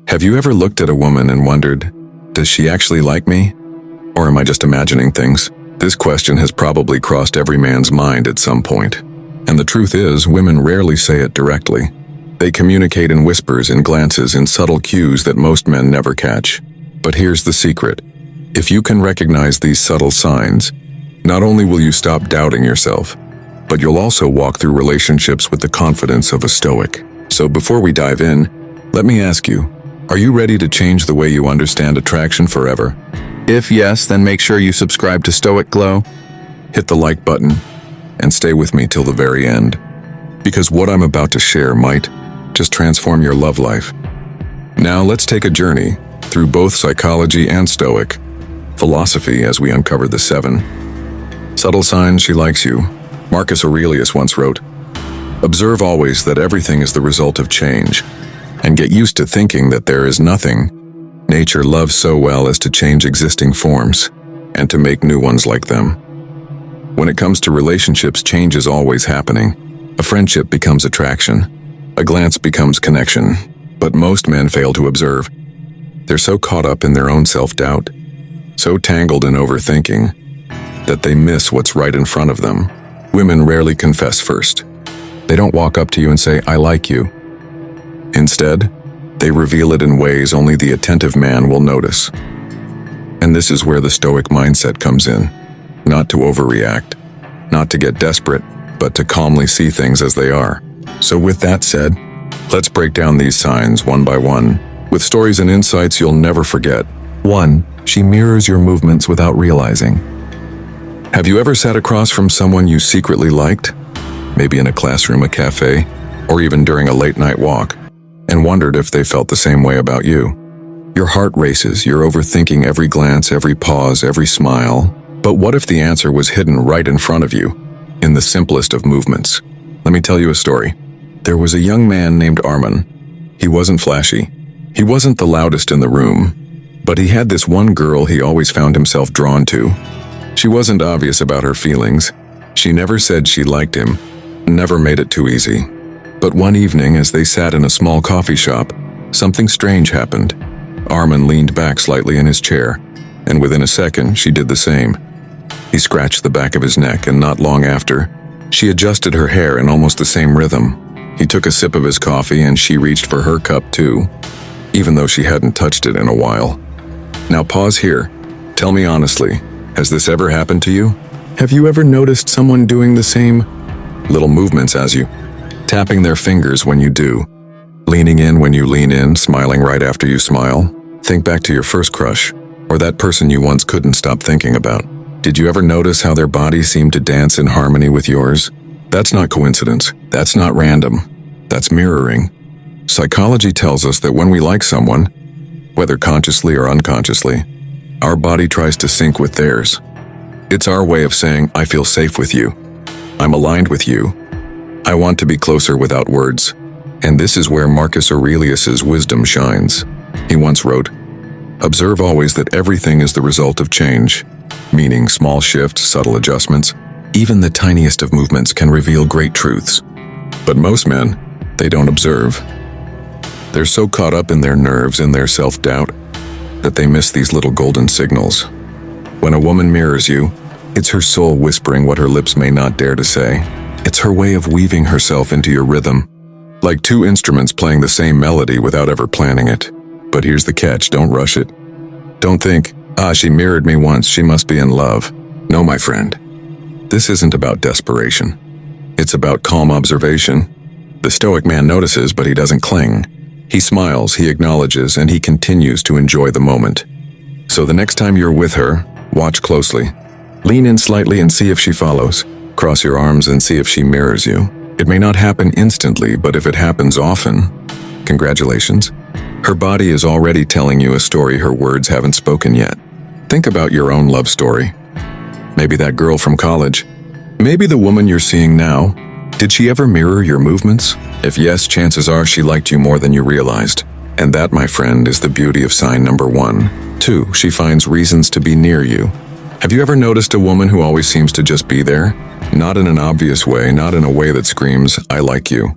Have you ever looked at a woman and wondered, does she actually like me? Or am I just imagining things? This question has probably crossed every man's mind at some point. And the truth is, women rarely say it directly. They communicate in whispers, in glances, in subtle cues that most men never catch. But here's the secret. If you can recognize these subtle signs, not only will you stop doubting yourself, but you'll also walk through relationships with the confidence of a Stoic. So before we dive in, let me ask you, are you ready to change the way you understand attraction forever? If yes, then make sure you subscribe to Stoic Glow, hit the like button, and stay with me till the very end. Because what I'm about to share might just transform your love life. Now let's take a journey through both psychology and Stoic philosophy as we uncover the 7 subtle signs she likes you. Marcus Aurelius once wrote, "Observe always that everything is the result of change, and get used to thinking that there is nothing nature loves so well as to change existing forms, and to make new ones like them." When it comes to relationships, change is always happening. A friendship becomes attraction. A glance becomes connection. But most men fail to observe. They're so caught up in their own self-doubt, so tangled in overthinking, that they miss what's right in front of them. Women rarely confess first. They don't walk up to you and say, "I like you." Instead, they reveal it in ways only the attentive man will notice. And this is where the Stoic mindset comes in. Not to overreact, not to get desperate, but to calmly see things as they are. So with that said, let's break down these signs one by one, with stories and insights you'll never forget. 1. She mirrors your movements without realizing. Have you ever sat across from someone you secretly liked? Maybe in a classroom, a cafe, or even during a late-night walk, and wondered if they felt the same way about you. Your heart races, you're overthinking every glance, every pause, every smile. But what if the answer was hidden right in front of you, in the simplest of movements? Let me tell you a story. There was a young man named Armin. He wasn't flashy. He wasn't the loudest in the room. But he had this one girl he always found himself drawn to. She wasn't obvious about her feelings. She never said she liked him, never made it too easy. But one evening, as they sat in a small coffee shop, something strange happened. Armin leaned back slightly in his chair, and within a second, she did the same. He scratched the back of his neck, and not long after, she adjusted her hair in almost the same rhythm. He took a sip of his coffee, and she reached for her cup too, even though she hadn't touched it in a while. Now pause here. Tell me honestly, has this ever happened to you? Have you ever noticed someone doing the same little movements as you? Tapping their fingers when you do, leaning in when you lean in, smiling right after you smile. Think back to your first crush, or that person you once couldn't stop thinking about. Did you ever notice how their bodies seemed to dance in harmony with yours? That's not coincidence. That's not random. That's mirroring. Psychology tells us that when we like someone, whether consciously or unconsciously, our body tries to sync with theirs. It's our way of saying, "I feel safe with you. I'm aligned with you. I want to be closer without words." And this is where Marcus Aurelius's wisdom shines. He once wrote, "Observe always that everything is the result of change," meaning small shifts, subtle adjustments, even the tiniest of movements can reveal great truths. But most men, they don't observe. They're so caught up in their nerves and their self-doubt that they miss these little golden signals. When a woman mirrors you, it's her soul whispering what her lips may not dare to say. It's her way of weaving herself into your rhythm, like two instruments playing the same melody without ever planning it. But here's the catch, don't rush it. Don't think, she mirrored me once, she must be in love. No, my friend. This isn't about desperation. It's about calm observation. The Stoic man notices, but he doesn't cling. He smiles, he acknowledges, and he continues to enjoy the moment. So the next time you're with her, watch closely. Lean in slightly and see if she follows. Cross your arms and see if she mirrors you. It may not happen instantly, but if it happens often, congratulations. Her body is already telling you a story her words haven't spoken yet. Think about your own love story. Maybe that girl from college. Maybe the woman you're seeing now. Did she ever mirror your movements? If yes, chances are she liked you more than you realized. And that, my friend, is the beauty of sign number 1. 2, she finds reasons to be near you. Have you ever noticed a woman who always seems to just be there? Not in an obvious way, not in a way that screams, "I like you."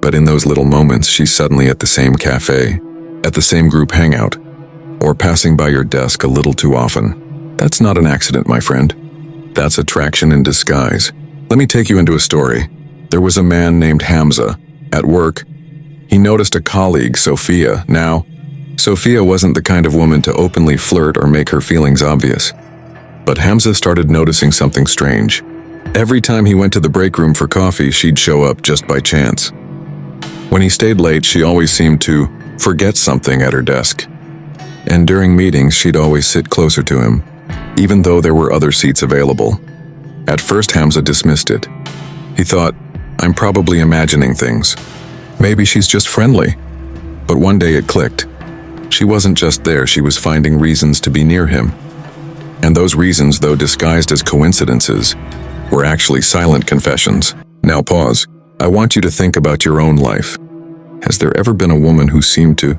But in those little moments, she's suddenly at the same cafe, at the same group hangout, or passing by your desk a little too often. That's not an accident, my friend. That's attraction in disguise. Let me take you into a story. There was a man named Hamza. At work, he noticed a colleague, Sophia. Now, Sophia wasn't the kind of woman to openly flirt or make her feelings obvious. But Hamza started noticing something strange. Every time he went to the break room for coffee, she'd show up just by chance. When he stayed late, she always seemed to forget something at her desk. And during meetings, she'd always sit closer to him, even though there were other seats available. At first, Hamza dismissed it. He thought, I'm probably imagining things. Maybe she's just friendly. But one day it clicked. She wasn't just there, she was finding reasons to be near him. And those reasons, though disguised as coincidences, were actually silent confessions. Now pause. I want you to think about your own life. Has there ever been a woman who seemed to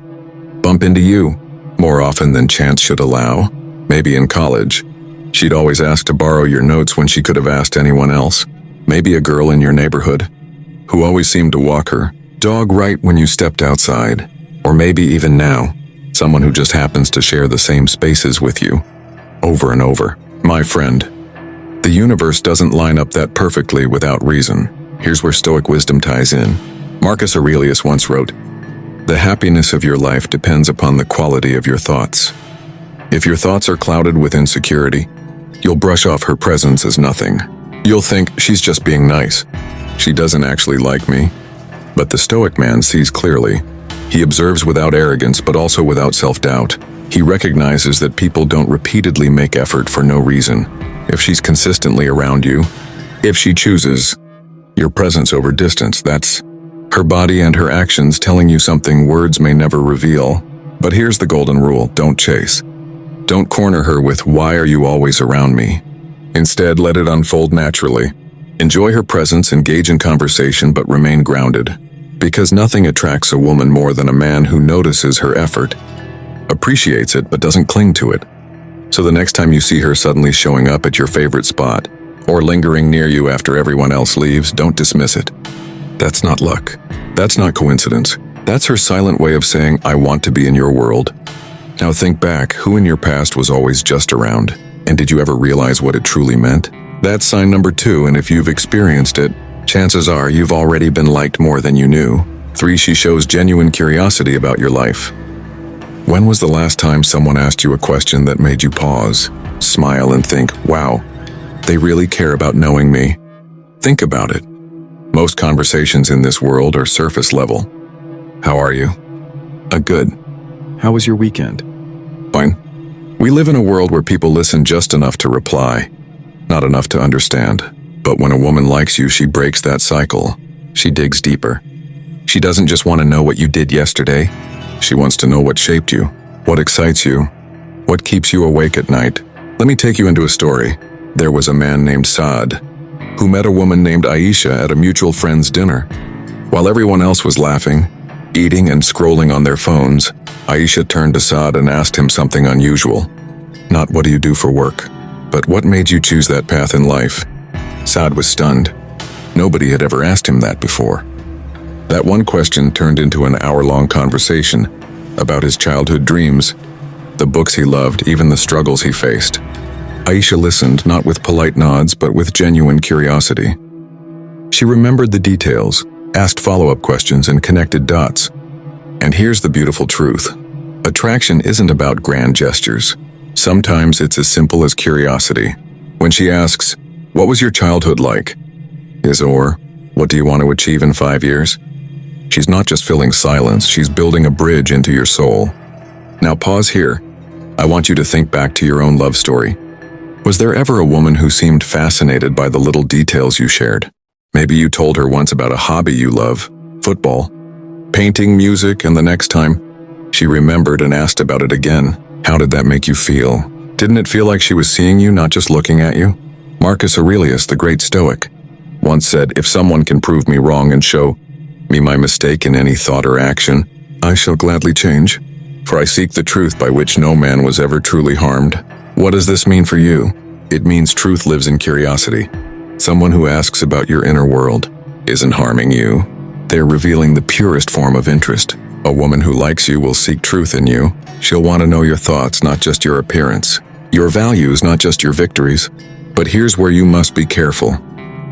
bump into you more often than chance should allow? Maybe in college, she'd always ask to borrow your notes when she could have asked anyone else. Maybe a girl in your neighborhood who always seemed to walk her dog right when you stepped outside. Or maybe even now, someone who just happens to share the same spaces with you over and over. My friend, the universe doesn't line up that perfectly without reason. Here's where Stoic wisdom ties in. Marcus Aurelius once wrote, "The happiness of your life depends upon the quality of your thoughts." If your thoughts are clouded with insecurity, you'll brush off her presence as nothing. You'll think, she's just being nice. She doesn't actually like me. But the Stoic man sees clearly. He observes without arrogance, but also without self-doubt. He recognizes that people don't repeatedly make effort for no reason. If she's consistently around you, if she chooses your presence over distance, that's her body and her actions telling you something words may never reveal. But here's the golden rule: don't chase. Don't corner her with, "Why are you always around me?" Instead, let it unfold naturally. Enjoy her presence, engage in conversation, but remain grounded. Because nothing attracts a woman more than a man who notices her effort, appreciates it, but doesn't cling to it. So the next time you see her suddenly showing up at your favorite spot, or lingering near you after everyone else leaves, don't dismiss it. That's not luck. That's not coincidence. That's her silent way of saying, I want to be in your world. Now think back, who in your past was always just around? And did you ever realize what it truly meant? That's sign number 2, and if you've experienced it, chances are you've already been liked more than you knew. 3, she shows genuine curiosity about your life. When was the last time someone asked you a question that made you pause, smile, and think, wow, they really care about knowing me? Think about it. Most conversations in this world are surface level. How are you? Good. How was your weekend? Fine. We live in a world where people listen just enough to reply, not enough to understand. But when a woman likes you, she breaks that cycle. She digs deeper. She doesn't just want to know what you did yesterday. She wants to know what shaped you, what excites you, what keeps you awake at night. Let me take you into a story. There was a man named Saad who met a woman named Aisha at a mutual friend's dinner. While everyone else was laughing, eating, and scrolling on their phones, Aisha turned to Saad and asked him something unusual. Not what do you do for work, but what made you choose that path in life? Saad was stunned. Nobody had ever asked him that before. That one question turned into an hour-long conversation about his childhood dreams, the books he loved, even the struggles he faced. Aisha listened, not with polite nods, but with genuine curiosity. She remembered the details, asked follow-up questions, and connected dots. And here's the beautiful truth. Attraction isn't about grand gestures. Sometimes it's as simple as curiosity. When she asks, what was your childhood like? Or, what do you want to achieve in 5 years? She's not just filling silence, she's building a bridge into your soul. Now pause here. I want you to think back to your own love story. Was there ever a woman who seemed fascinated by the little details you shared? Maybe you told her once about a hobby you love, football, painting, music, and the next time, she remembered and asked about it again. How did that make you feel? Didn't it feel like she was seeing you, not just looking at you? Marcus Aurelius, the great Stoic, once said, if someone can prove me wrong and show me my mistake in any thought or action, I shall gladly change, for I seek the truth by which no man was ever truly harmed. What does this mean for you? It means truth lives in curiosity. Someone who asks about your inner world isn't harming you. They are revealing the purest form of interest. A woman who likes you will seek truth in you. She'll want to know your thoughts, not just your appearance. Your values, not just your victories. But here's where you must be careful.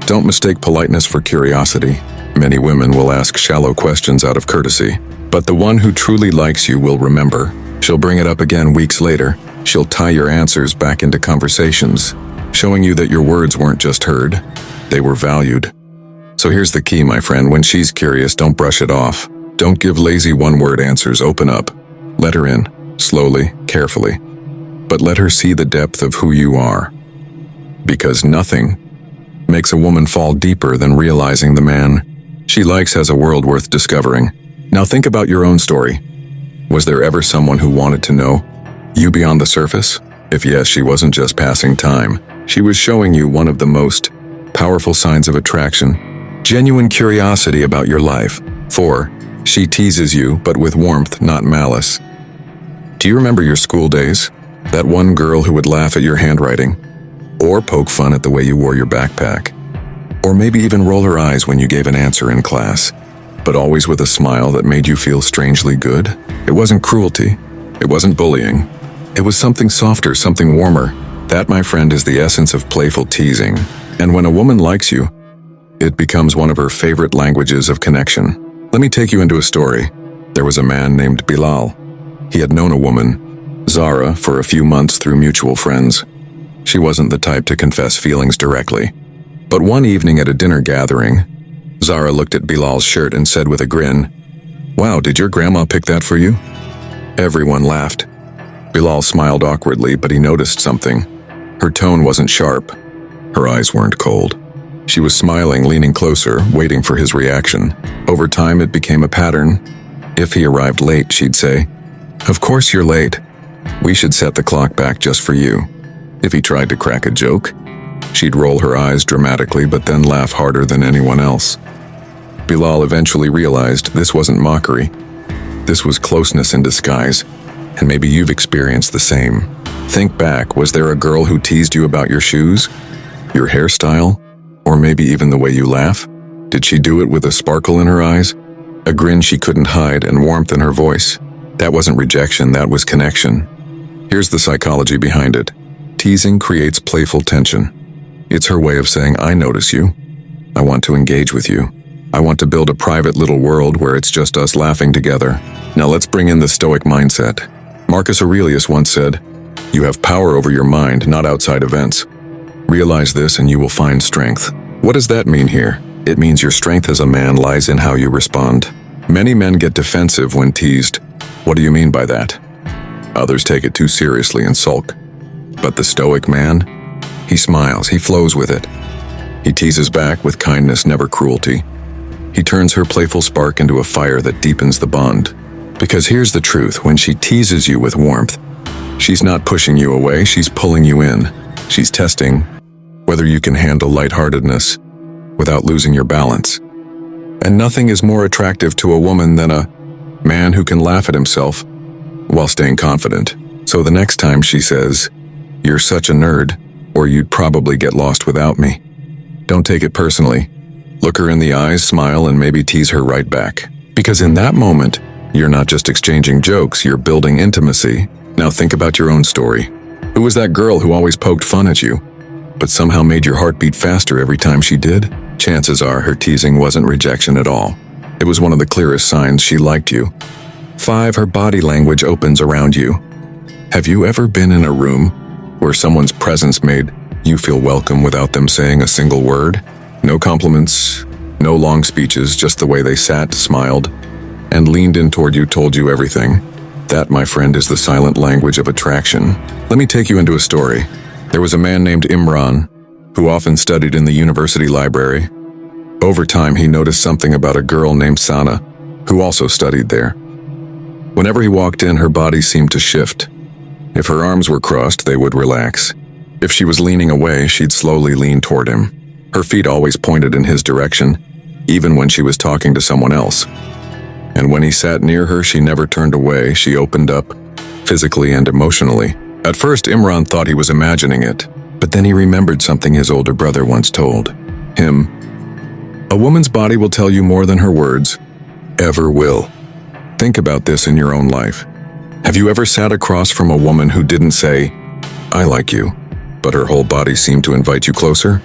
Don't mistake politeness for curiosity. Many women will ask shallow questions out of courtesy. But the one who truly likes you will remember. She'll bring it up again weeks later. She'll tie your answers back into conversations, showing you that your words weren't just heard, they were valued. So here's the key, my friend. When she's curious, don't brush it off. Don't give lazy one-word answers. Open up. Let her in, slowly, carefully. But let her see the depth of who you are. Because nothing makes a woman fall deeper than realizing the man she likes has a world worth discovering. Now think about your own story. Was there ever someone who wanted to know you beyond the surface? If yes, she wasn't just passing time. She was showing you one of the most powerful signs of attraction. Genuine curiosity about your life. 4. She teases you, but with warmth, not malice. Do you remember your school days? That one girl who would laugh at your handwriting, or poke fun at the way you wore your backpack, or maybe even roll her eyes when you gave an answer in class, but always with a smile that made you feel strangely good? It wasn't cruelty. It wasn't bullying. It was something softer, something warmer. That, my friend, is the essence of playful teasing. And when a woman likes you, it becomes one of her favorite languages of connection. Let me take you into a story. There was a man named Bilal. He had known a woman, Zara, for a few months through mutual friends. She wasn't the type to confess feelings directly. But one evening at a dinner gathering, Zara looked at Bilal's shirt and said with a grin, "Wow, did your grandma pick that for you?" Everyone laughed. Bilal smiled awkwardly, but he noticed something. Her tone wasn't sharp. Her eyes weren't cold. She was smiling, leaning closer, waiting for his reaction. Over time, it became a pattern. If he arrived late, she'd say, "Of course you're late. We should set the clock back just for you." If he tried to crack a joke, she'd roll her eyes dramatically but then laugh harder than anyone else. Bilal eventually realized this wasn't mockery. This was closeness in disguise, and maybe you've experienced the same. Think back, was there a girl who teased you about your shoes, your hairstyle, or maybe even the way you laugh? Did she do it with a sparkle in her eyes, a grin she couldn't hide, and warmth in her voice? That wasn't rejection, that was connection. Here's the psychology behind it. Teasing creates playful tension. It's her way of saying, "I notice you. I want to engage with you. I want to build a private little world where it's just us laughing together." Now let's bring in the Stoic mindset. Marcus Aurelius once said, "You have power over your mind, not outside events. Realize this and you will find strength." What does that mean here? It means your strength as a man lies in how you respond. Many men get defensive when teased. What do you mean by that? Others take it too seriously and sulk. But the Stoic man? He smiles, he flows with it. He teases back with kindness, never cruelty. He turns her playful spark into a fire that deepens the bond. Because here's the truth, when she teases you with warmth, she's not pushing you away, she's pulling you in. She's testing whether you can handle lightheartedness without losing your balance. And nothing is more attractive to a woman than a man who can laugh at himself while staying confident. So the next time she says, "You're such a nerd," or "You'd probably get lost without me," don't take it personally. Look her in the eyes, smile, and maybe tease her right back. Because in that moment, you're not just exchanging jokes, you're building intimacy. Now think about your own story. Who was that girl who always poked fun at you, but somehow made your heart beat faster every time she did? Chances are her teasing wasn't rejection at all. It was one of the clearest signs she liked you. 5. Her body language opens around you. Have you ever been in a room where someone's presence made you feel welcome without them saying a single word? No compliments, no long speeches, just the way they sat, smiled, and leaned in toward you, told you everything. That, my friend, is the silent language of attraction. Let me take you into a story. There was a man named Imran who often studied in the university library. Over time, he noticed something about a girl named Sana who also studied there. Whenever he walked in, her body seemed to shift. If her arms were crossed, they would relax. If she was leaning away, she'd slowly lean toward him. Her feet always pointed in his direction, even when she was talking to someone else. And when he sat near her, she never turned away. She opened up, physically and emotionally. At first, Imran thought he was imagining it, but then he remembered something his older brother once told him. A woman's body will tell you more than her words ever will. Think about this in your own life. Have you ever sat across from a woman who didn't say, "I like you," but her whole body seemed to invite you closer?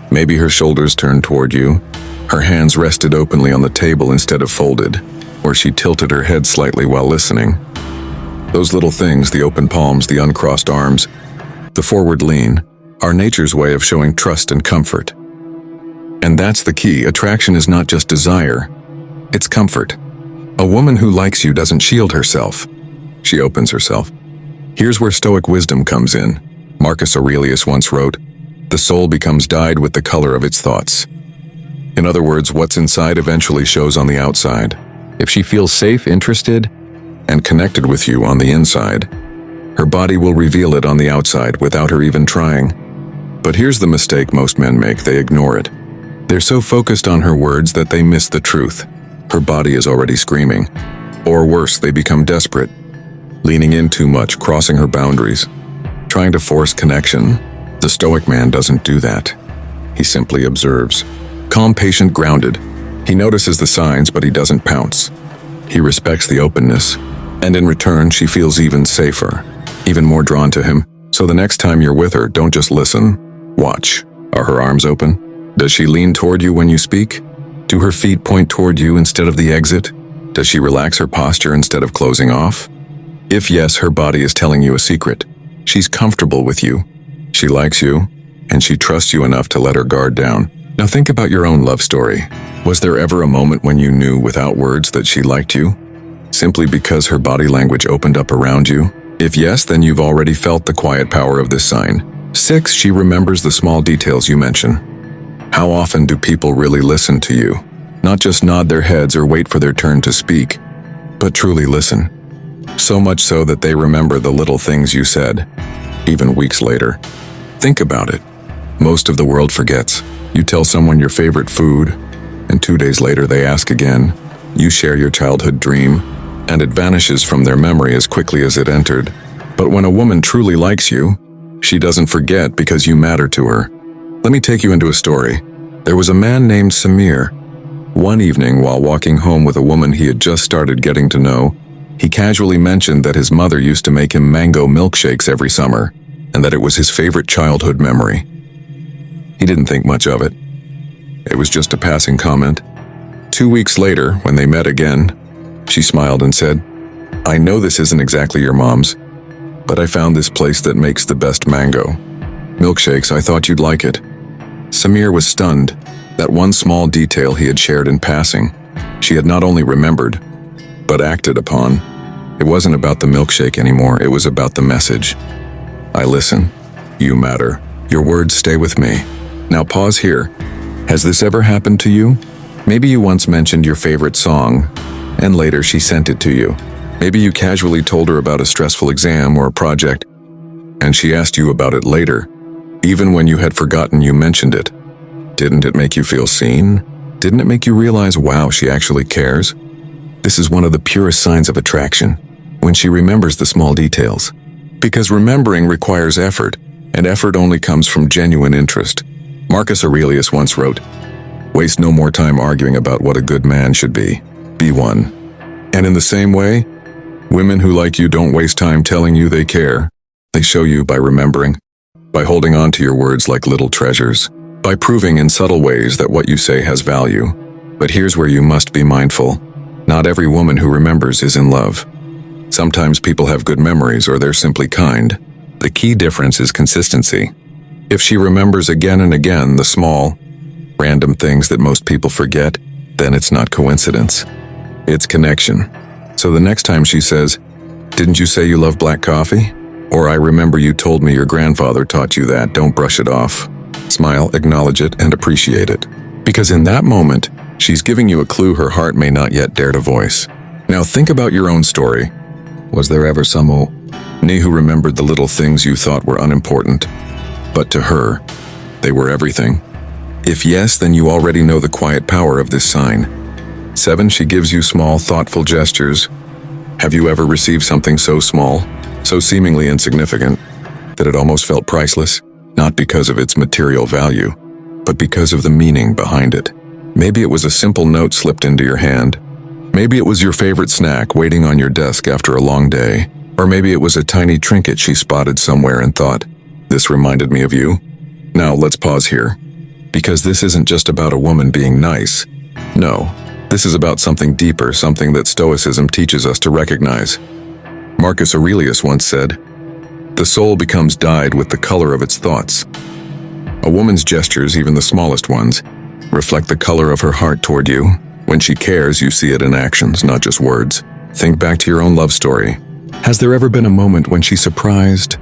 Maybe her shoulders turned toward you, her hands rested openly on the table instead of folded, or she tilted her head slightly while listening. Those little things, the open palms, the uncrossed arms, the forward lean, are nature's way of showing trust and comfort. And that's the key. Attraction is not just desire, it's comfort. A woman who likes you doesn't shield herself. She opens herself. Here's where Stoic wisdom comes in. Marcus Aurelius once wrote, "The soul becomes dyed with the color of its thoughts." In other words, what's inside eventually shows on the outside. If she feels safe, interested, and connected with you on the inside, her body will reveal it on the outside without her even trying. But here's the mistake most men make: they ignore it. They're so focused on her words that they miss the truth. Her body is already screaming. Or worse, they become desperate, leaning in too much, crossing her boundaries, trying to force connection. The Stoic man doesn't do that. He simply observes. Calm, patient, grounded. He notices the signs, but he doesn't pounce. He respects the openness, and in return, she feels even safer, even more drawn to him. So the next time you're with her, don't just listen. Watch. Are her arms open? Does she lean toward you when you speak? Do her feet point toward you instead of the exit? Does she relax her posture instead of closing off? If yes, her body is telling you a secret. She's comfortable with you. She likes you, and she trusts you enough to let her guard down. Now think about your own love story. Was there ever a moment when you knew without words that she liked you, simply because her body language opened up around you? If yes, then you've already felt the quiet power of this sign. 6. She remembers the small details you mention. How often do people really listen to you? Not just nod their heads or wait for their turn to speak, but truly listen. So much so that they remember the little things you said, even weeks later. Think about it. Most of the world forgets. You tell someone your favorite food, and 2 days later they ask again. You share your childhood dream, and it vanishes from their memory as quickly as it entered. But when a woman truly likes you, she doesn't forget because you matter to her. Let me take you into a story. There was a man named Samir. One evening, while walking home with a woman he had just started getting to know, he casually mentioned that his mother used to make him mango milkshakes every summer, and that it was his favorite childhood memory. He didn't think much of it. It was just a passing comment. 2 weeks later, when they met again, she smiled and said, "I know this isn't exactly your mom's, but I found this place that makes the best mango milkshakes. I thought you'd like it." Samir was stunned. That one small detail he had shared in passing, she had not only remembered, but acted upon. It wasn't about the milkshake anymore, it was about the message. I listen. You matter. Your words stay with me. Now pause here. Has this ever happened to you? Maybe you once mentioned your favorite song, and later she sent it to you. Maybe you casually told her about a stressful exam or a project, and she asked you about it later. Even when you had forgotten you mentioned it. Didn't it make you feel seen? Didn't it make you realize, wow, she actually cares? This is one of the purest signs of attraction, when she remembers the small details. Because remembering requires effort, and effort only comes from genuine interest. Marcus Aurelius once wrote, "Waste no more time arguing about what a good man should be. Be one." And in the same way, women who like you don't waste time telling you they care. They show you by remembering, by holding on to your words like little treasures, by proving in subtle ways that what you say has value. But here's where you must be mindful. Not every woman who remembers is in love. Sometimes people have good memories or they're simply kind. The key difference is consistency. If she remembers again and again the small, random things that most people forget, then it's not coincidence. It's connection. So the next time she says, "Didn't you say you love black coffee?" Or "I remember you told me your grandfather taught you that," don't brush it off. Smile, acknowledge it, and appreciate it. Because in that moment, she's giving you a clue her heart may not yet dare to voice. Now think about your own story. Was there ever someone who remembered the little things you thought were unimportant, but to her, they were everything? If yes, then you already know the quiet power of this sign. 7. She gives you small, thoughtful gestures. Have you ever received something so small, so seemingly insignificant, that it almost felt priceless? Not because of its material value, but because of the meaning behind it. Maybe it was a simple note slipped into your hand. Maybe it was your favorite snack waiting on your desk after a long day. Or maybe it was a tiny trinket she spotted somewhere and thought, "This reminded me of you." Now let's pause here. Because this isn't just about a woman being nice. No, this is about something deeper, something that Stoicism teaches us to recognize. Marcus Aurelius once said, "The soul becomes dyed with the color of its thoughts." A woman's gestures, even the smallest ones, reflect the color of her heart toward you. When she cares, you see it in actions, not just words. Think back to your own love story. Has there ever been a moment when she surprised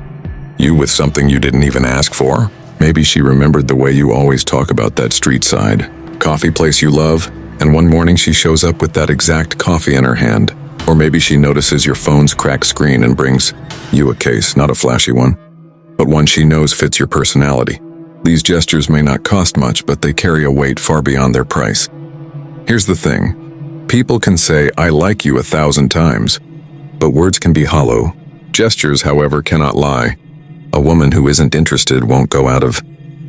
you with something you didn't even ask for? Maybe she remembered the way you always talk about that street side coffee place you love, and one morning she shows up with that exact coffee in her hand. Or maybe she notices your phone's cracked screen and brings you a case, not a flashy one, but one she knows fits your personality. These gestures may not cost much, but they carry a weight far beyond their price. Here's the thing. People can say, "I like you" 1,000 times, but words can be hollow. Gestures, however, cannot lie. A woman who isn't interested won't go out of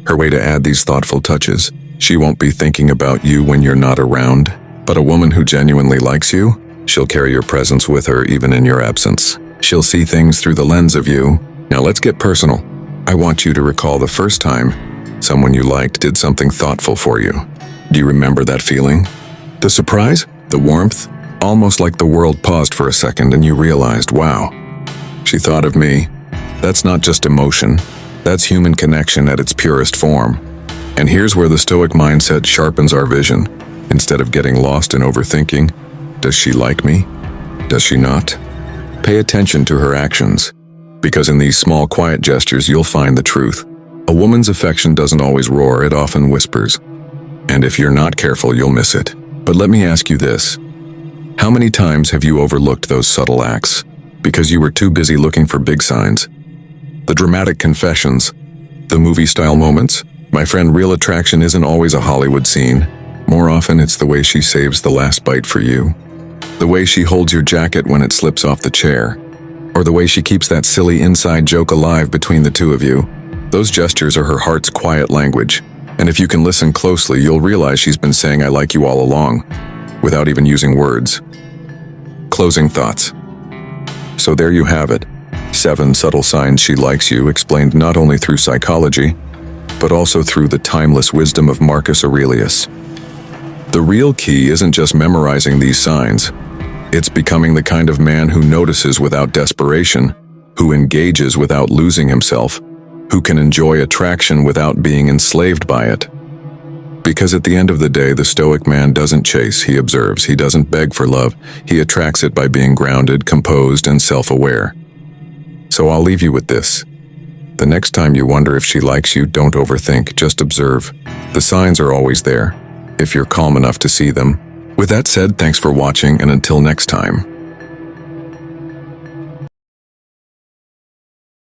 her way to add these thoughtful touches. She won't be thinking about you when you're not around. But a woman who genuinely likes you, she'll carry your presence with her even in your absence. She'll see things through the lens of you. Now let's get personal. I want you to recall the first time someone you liked did something thoughtful for you. Do you remember that feeling? The surprise? The warmth? Almost like the world paused for a second and you realized, wow, she thought of me. That's not just emotion. That's human connection at its purest form. And here's where the Stoic mindset sharpens our vision. Instead of getting lost in overthinking, does she like me? Does she not? Pay attention to her actions, because in these small, quiet gestures you'll find the truth. A woman's affection doesn't always roar, it often whispers. And if you're not careful, you'll miss it. But let me ask you this. How many times have you overlooked those subtle acts because you were too busy looking for big signs? The dramatic confessions, the movie-style moments? My friend, real attraction isn't always a Hollywood scene. More often, it's the way she saves the last bite for you. The way she holds your jacket when it slips off the chair. Or the way she keeps that silly inside joke alive between the two of you. Those gestures are her heart's quiet language. And if you can listen closely, you'll realize she's been saying "I like you" all along, without even using words. Closing thoughts. So there you have it. 7 subtle signs she likes you, explained not only through psychology, but also through the timeless wisdom of Marcus Aurelius. The real key isn't just memorizing these signs. It's becoming the kind of man who notices without desperation, who engages without losing himself, who can enjoy attraction without being enslaved by it. Because at the end of the day, the Stoic man doesn't chase, he observes. He doesn't beg for love. He attracts it by being grounded, composed, and self-aware. So I'll leave you with this. The next time you wonder if she likes you, don't overthink, just observe. The signs are always there, if you're calm enough to see them. With that said, thanks for watching, and until next time.